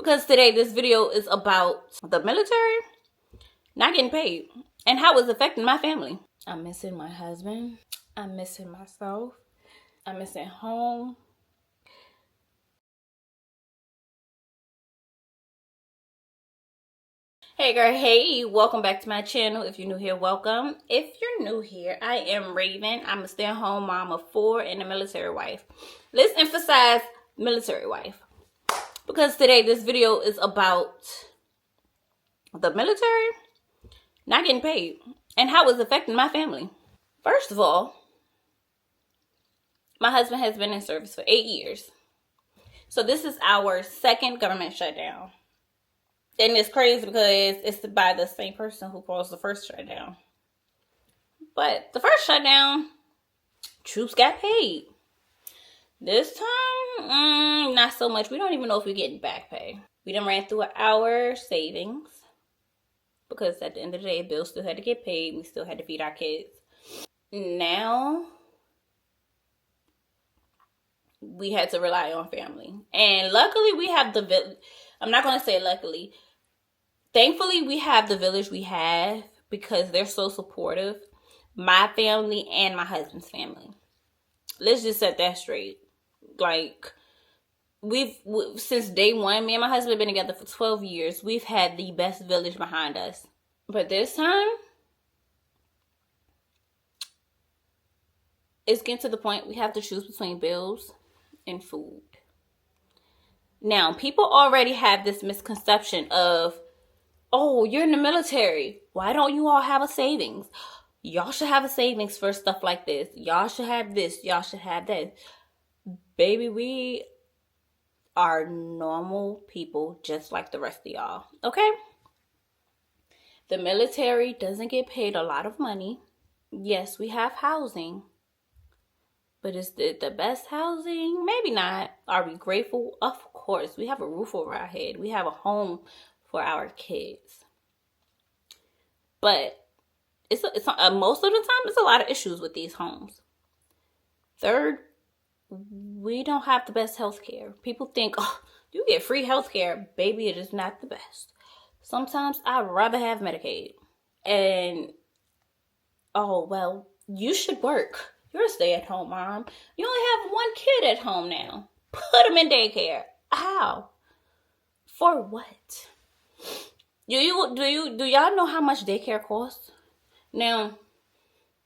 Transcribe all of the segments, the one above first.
because today this video is about the military not getting paid and how it's affecting my family. I'm missing my husband. I'm missing myself. I'm missing home. Hey girl, hey, welcome back to my channel. If you're new here, welcome. If you're new here, I am Raven. I'm a stay-at-home mom of 4 and a military wife. Let's emphasize military wife, because today this video is about the military not getting paid and how it's affecting my family. First of all, my husband has been in service for 8 years. So this is our second government shutdown. And it's crazy because it's by the same person who caused the first shutdown. But the first shutdown, troops got paid. This time, not so much. We don't even know if we're getting back pay. We done ran through our savings, because at the end of the day, bills still had to get paid. We still had to feed our kids. Now, we had to rely on family. And luckily, we have the I'm not going to say luckily. Thankfully, we have the village we have because they're so supportive. My family and my husband's family. Let's just set that straight. Like, we've since day one, me and my husband have been together for 12 years. We've had the best village behind us. But this time, it's getting to the point we have to choose between bills and food. Now, people already have this misconception of, oh, you're in the military. Why don't you all have a savings? Y'all should have a savings for stuff like this. Y'all should have this. Y'all should have that. Baby, we are normal people just like the rest of y'all. Okay? The military doesn't get paid a lot of money. Yes, we have housing. But is it the best housing? Maybe not. Are we grateful? Of course. We have a roof over our head. We have a home for our kids. But it's most of the time, it's a lot of issues with these homes. Third, we don't have the best health care. People think, oh, you get free health care. Baby, it is not the best. Sometimes I'd rather have Medicaid. And, oh, well, you should work. You're a stay-at-home mom. You only have one kid at home now. Put him in daycare. How? For what? Do y'all know how much daycare costs? Now,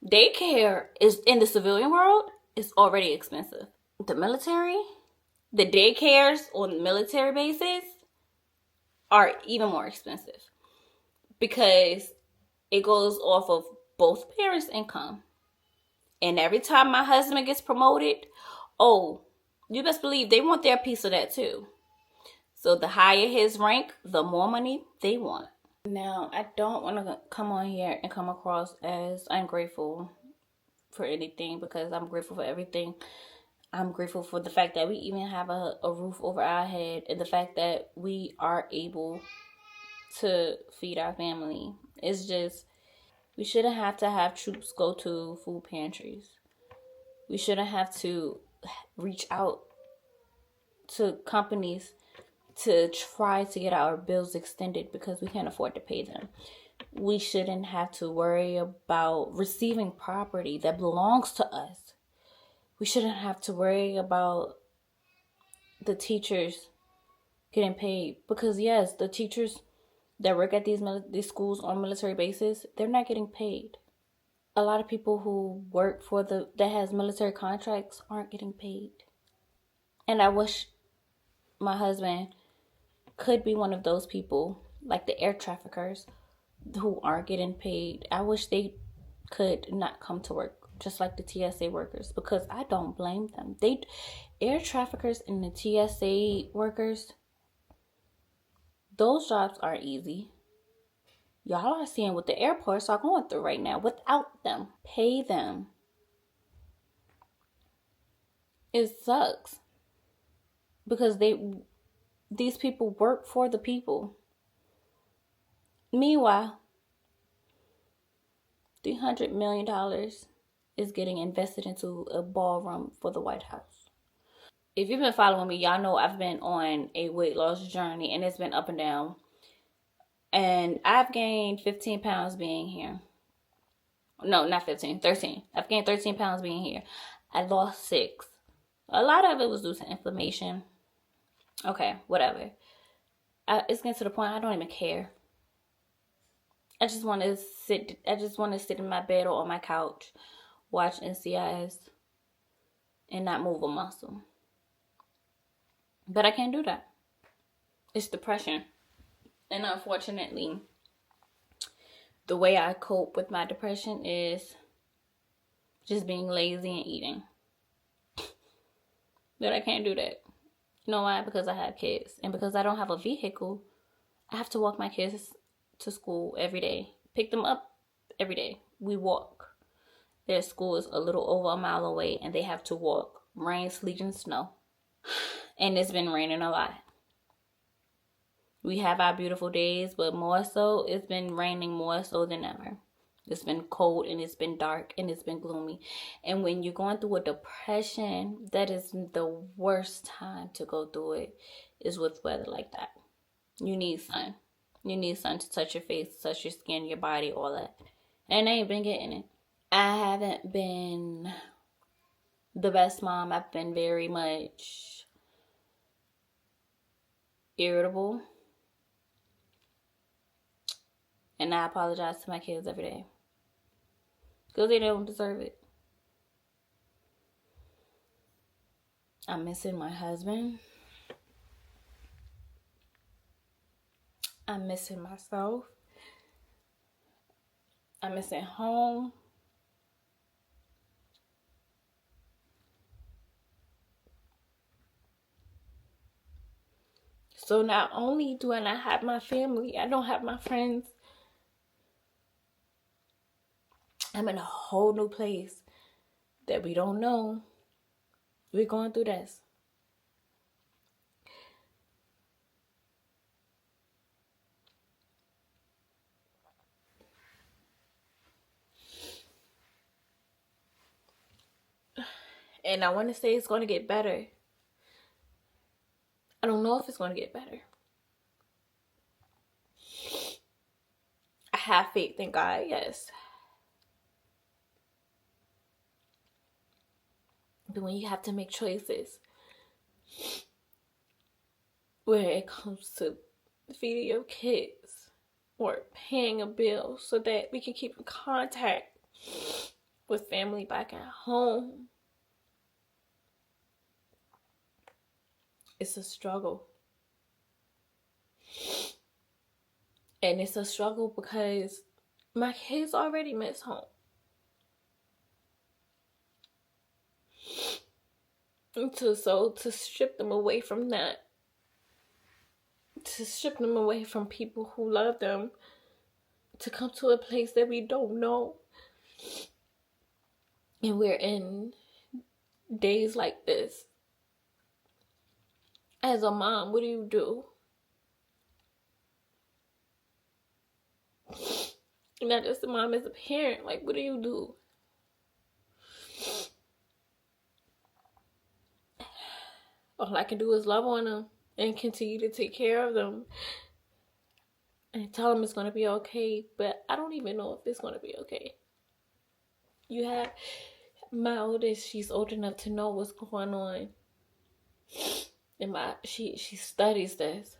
daycare is in the civilian world is already expensive. The military, the daycares on military bases are even more expensive because it goes off of both parents' income. And every time my husband gets promoted, oh, you best believe they want their piece of that too. So the higher his rank, the more money they want. Now, I don't want to come on here and come across as ungrateful for anything, because I'm grateful for everything. I'm grateful for the fact that we even have a roof over our head, and the fact that we are able to feed our family. It's just, we shouldn't have to have troops go to food pantries. We shouldn't have to reach out to companies to try to get our bills extended because we can't afford to pay them. We shouldn't have to worry about receiving property that belongs to us. We shouldn't have to worry about the teachers getting paid, because yes, the teachers that work at these schools on military bases, they're not getting paid. A lot of people who work for that has military contracts aren't getting paid. And I wish my husband could be one of those people, like the air traffickers who aren't getting paid. I wish they could not come to work just like the TSA workers, because I don't blame them. Air traffickers and the TSA workers, those jobs aren't easy. Y'all are seeing what the airports are going through right now without them. Pay them. It sucks because these people work for the people. Meanwhile, $300 million is getting invested into a ballroom for the White House. If you've been following me, y'all know I've been on a weight loss journey, and it's been up and down. And I've gained 15 pounds being here. No, not 15, 13. I've gained 13 pounds being here. I lost 6. A lot of it was due to inflammation. Okay, whatever. It's getting to the point I don't even care. I just want to sit. I just want to sit in my bed or on my couch, watch NCIS, and not move a muscle. But I can't do that. It's depression. And unfortunately, the way I cope with my depression is just being lazy and eating. But I can't do that. You know why? Because I have kids. And because I don't have a vehicle, I have to walk my kids to school every day. Pick them up every day. We walk. Their school is a little over a mile away, and they have to walk. Rain, sleet, and snow. And it's been raining a lot. We have our beautiful days, but more so, it's been raining more so than ever. It's been cold, and it's been dark, and it's been gloomy. And when you're going through a depression, that is the worst time to go through it, is with weather like that. You need sun. You need sun to touch your face, touch your skin, your body, all that. And I ain't been getting it. I haven't been the best mom. I've been very much irritable. And I apologize to my kids every day. Because they don't deserve it. I'm missing my husband. I'm missing myself. I'm missing home. So not only do I not have my family, I don't have my friends. I'm in a whole new place that we don't know. We're going through this. And I want to say it's going to get better. I don't know if it's going to get better. I have faith in God, yes. But when you have to make choices where it comes to feeding your kids or paying a bill so that we can keep in contact with family back at home, it's a struggle. And it's a struggle because my kids already miss home. So to strip them away from that, to strip them away from people who love them, to come to a place that we don't know, and we're in days like this. As a mom, what do you do? Not just a mom, as a parent, like, what do you do? All I can do is love on them and continue to take care of them and tell them it's going to be okay. But I don't even know if it's going to be okay. You have my oldest, she's old enough to know what's going on. And she studies this.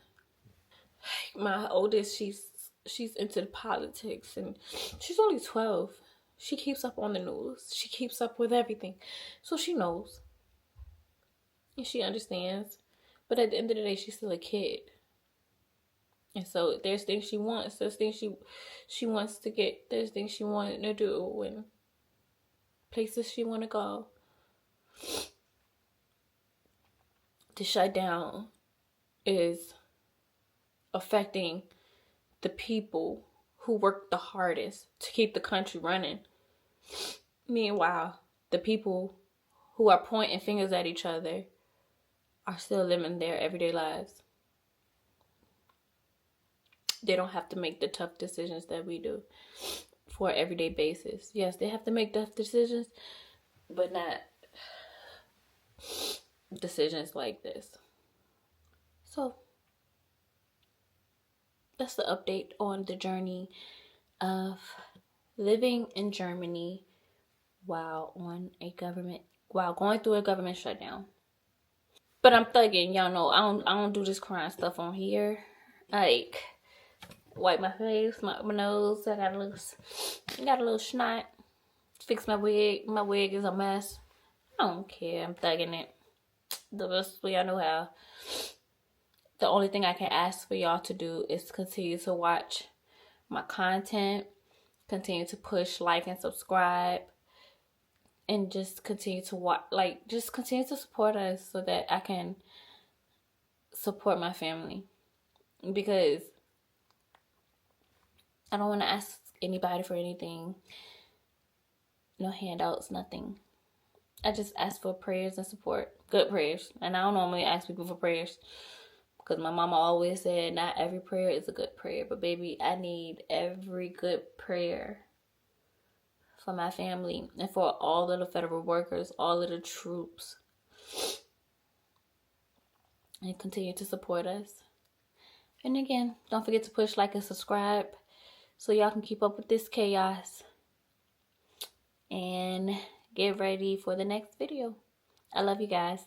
My oldest, she's into politics, and she's only 12. She keeps up on the news. She keeps up with everything. So she knows. And she understands. But at the end of the day, she's still a kid. And so there's things she wants. There's things she wants to get. There's things she wants to do. And places she want to go. The shutdown is affecting the people who work the hardest to keep the country running. Meanwhile, the people who are pointing fingers at each other are still living their everyday lives. They don't have to make the tough decisions that we do for an everyday basis. Yes, they have to make tough decisions, but not decisions like this. So that's the update on the journey of living in Germany while going through a government shutdown. But I'm thugging, y'all know. I don't do this crying stuff on here. Like, wipe my face, my nose. I got a little snot. Fix my wig. My wig is a mess. I don't care. I'm thugging it the best way I know how. The only thing I can ask for y'all to do is continue to watch my content, continue to push, like, and subscribe, and just continue to watch, just continue to support us so that I can support my family, because I don't want to ask anybody for anything. No handouts, nothing. I just ask for prayers and support. Good prayers. And I don't normally ask people for prayers, because my mama always said not every prayer is a good prayer. But baby, I need every good prayer for my family and for all of the federal workers, all of the troops. And continue to support us. And again, don't forget to push, like, and subscribe so y'all can keep up with this chaos. And get ready for the next video. I love you guys.